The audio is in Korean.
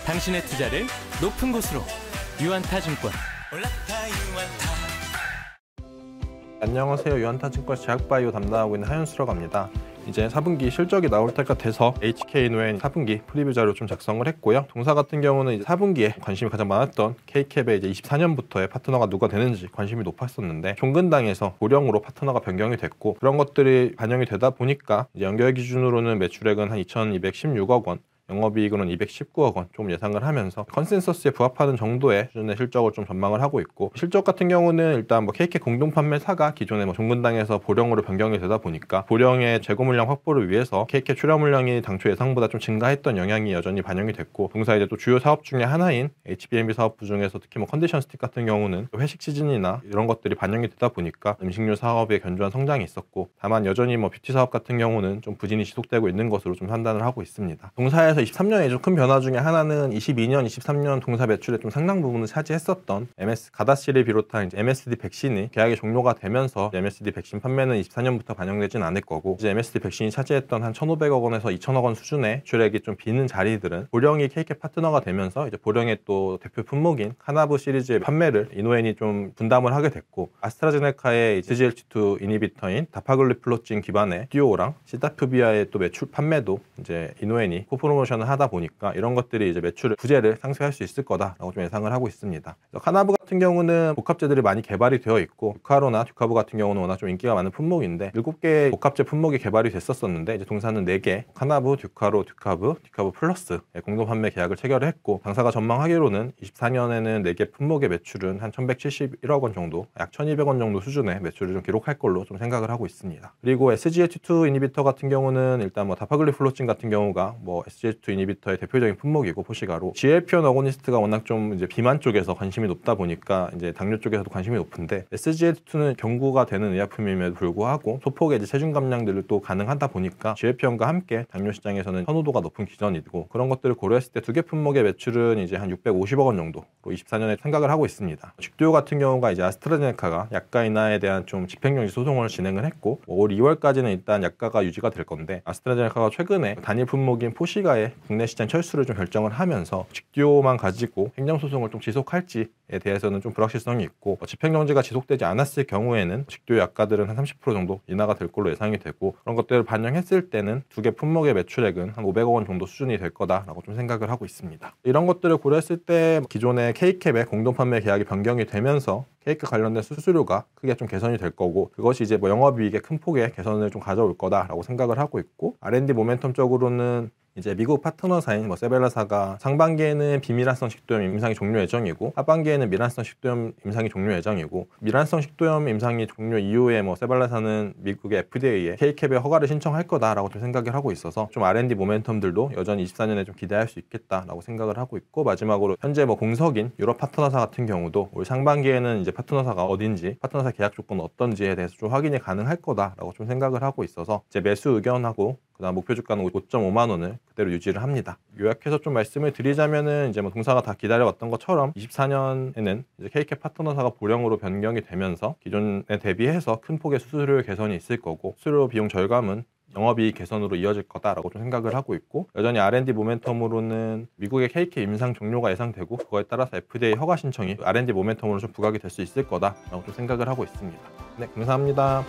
당신의 투자를 높은 곳으로 유안타증권. 안녕하세요. 유안타증권 제약바이오 담당하고 있는 하윤수라고 합니다. 이제 4분기 실적이 나올 때가 돼서 HK노엔 4분기 프리뷰 자료 좀 작성을 했고요. 동사 같은 경우는 이제 4분기에 관심이 가장 많았던 K캡의 이제 24년부터의 파트너가 누가 되는지 관심이 높았었는데 종근당에서 고령으로 파트너가 변경이 됐고 그런 것들이 반영이 되다 보니까 이제 연결 기준으로는 매출액은 한 2,216억 원, 영업이익은 219억 원 좀 예상을 하면서 컨센서스에 부합하는 정도의 수준의 실적을 좀 전망을 하고 있고, 실적 같은 경우는 일단 KK 공동 판매사가 기존에 종근당에서 보령으로 변경이 되다 보니까 보령의 재고 물량 확보를 위해서 KK 출하 물량이 당초 예상보다 좀 증가했던 영향이 여전히 반영이 됐고, 동사 이제 또 주요 사업 중에 하나인 HBMB 사업부 중에서 특히 컨디션 스틱 같은 경우는 회식 시즌이나 이런 것들이 반영이 되다 보니까 음식료 사업에 견조한 성장이 있었고, 다만 여전히 뷰티 사업 같은 경우는 좀 부진이 지속되고 있는 것으로 좀 판단을 하고 있습니다. 동사에서 23년에 좀 큰 변화 중에 하나는 22년, 23년 동사 매출의 좀 상당 부분을 차지했었던 MS 가다시를 비롯한 이제 MSD 백신이 계약이 종료가 되면서 MSD 백신 판매는 24년부터 반영되진 않을 거고, 이제 MSD 백신이 차지했던 한 1,500억 원에서 2,000억 원 수준의 매출액이 좀 비는 자리들은 보령이 KK 파트너가 되면서 이제 보령의 또 대표 품목인 카나브 시리즈의 판매를 이노엔이 좀 분담을 하게 됐고, 아스트라제네카의 SGLT2 이니비터인 다파글리플로진 기반의 듀오랑 시다프비아의 또 매출 판매도 이제 이노엔이 코프로모션을 하다 보니까 이런 것들이 이제 매출을 부재를 상쇄할 수 있을 거다라고 좀 예상을 하고 있습니다. 카나브 같은 경우는 복합제들이 많이 개발이 되어 있고, 듀카로나 듀카브 같은 경우는 워낙 좀 인기가 많은 품목인데 7개의 복합제 품목이 개발이 됐었었는데 이제 동사는 4개 카나브, 듀카로, 듀카브 플러스 공동 판매 계약을 체결을 했고, 당사가 전망하기로는 24년에는 4개 품목의 매출은 한 1,171억 원 정도, 약 1,200원 정도 수준의 매출을 좀 기록할 걸로 좀 생각을 하고 있습니다. 그리고 SGLT2 이니비터 같은 경우는 일단 다파글리플로진 같은 경우가 SGLT2 이니비터의 대표적인 품목이고 포시가로, GLP-1 어고니스트가 워낙 좀 이제 비만 쪽에서 관심이 높다 보니까 이제 당뇨 쪽에서도 관심이 높은데, SGLT2는 경구가 되는 의약품임에도 불구하고 소폭의 이제 체중 감량들을 또 가능하다 보니까 GLP-1과 함께 당뇨 시장에서는 선호도가 높은 기전이고, 그런 것들을 고려했을 때 2개 품목의 매출은 이제 한 650억 원 정도로 24년에 생각을 하고 있습니다. 직듀오 같은 경우가 이제 아스트라제네카가 약가 인하에 대한 좀 집행정지 소송을 진행을 했고, 올 2월까지는 일단 약가가 유지가 될 건데, 아스트라제네카가 최근에 단일 품목인 포시가의 국내 시장 철수를 좀 결정을 하면서 직듀오만 가지고 행정소송을 좀 지속할지에 대해서는 좀 불확실성이 있고, 집행정지가 지속되지 않았을 경우에는 직듀오 약가들은 한 30% 정도 인하가 될 걸로 예상이 되고, 그런 것들을 반영했을 때는 2개 품목의 매출액은 한 500억 원 정도 수준이 될 거다라고 좀 생각을 하고 있습니다. 이런 것들을 고려했을 때 기존의 K캡의 공동판매 계약이 변경이 되면서 케이크 관련된 수수료가 크게 좀 개선이 될 거고, 그것이 이제 영업이익의 큰 폭의 개선을 좀 가져올 거다라고 생각을 하고 있고, R&D 모멘텀 쪽으로는 이제 미국 파트너사인 세벨라사가 상반기에는 비밀환성 식도염 임상이 종료 예정이고, 하반기에는 밀환성 식도염 임상이 종료 예정이고, 밀환성 식도염 임상이 종료 이후에 세벨라사는 미국의 FDA에 K캡의 허가를 신청할 거다라고 좀 생각을 하고 있어서 좀 R&D 모멘텀들도 여전히 24년에 좀 기대할 수 있겠다라고 생각을 하고 있고, 마지막으로 현재 공석인 유럽 파트너사 같은 경우도 올 상반기에는 이제 파트너사가 어딘지, 파트너사 계약 조건은 어떤지에 대해서 좀 확인이 가능할 거다라고 좀 생각을 하고 있어서 이제 매수 의견하고 그다음 목표 주가는 5.5만 원을 그대로 유지를 합니다. 요약해서 좀 말씀을 드리자면은 이제 동사가 다 기다려왔던 것처럼 24년에는 이제 K캡 파트너사가 보령으로 변경이 되면서 기존에 대비해서 큰 폭의 수수료 개선이 있을 거고, 수수료 비용 절감은 영업이익 개선으로 이어질 거다라고 좀 생각을 하고 있고, 여전히 R&D 모멘텀으로는 미국의 KK 임상 종료가 예상되고 그거에 따라서 FDA 허가 신청이 R&D 모멘텀으로 좀 부각이 될 수 있을 거다라고 좀 생각을 하고 있습니다. 네, 감사합니다.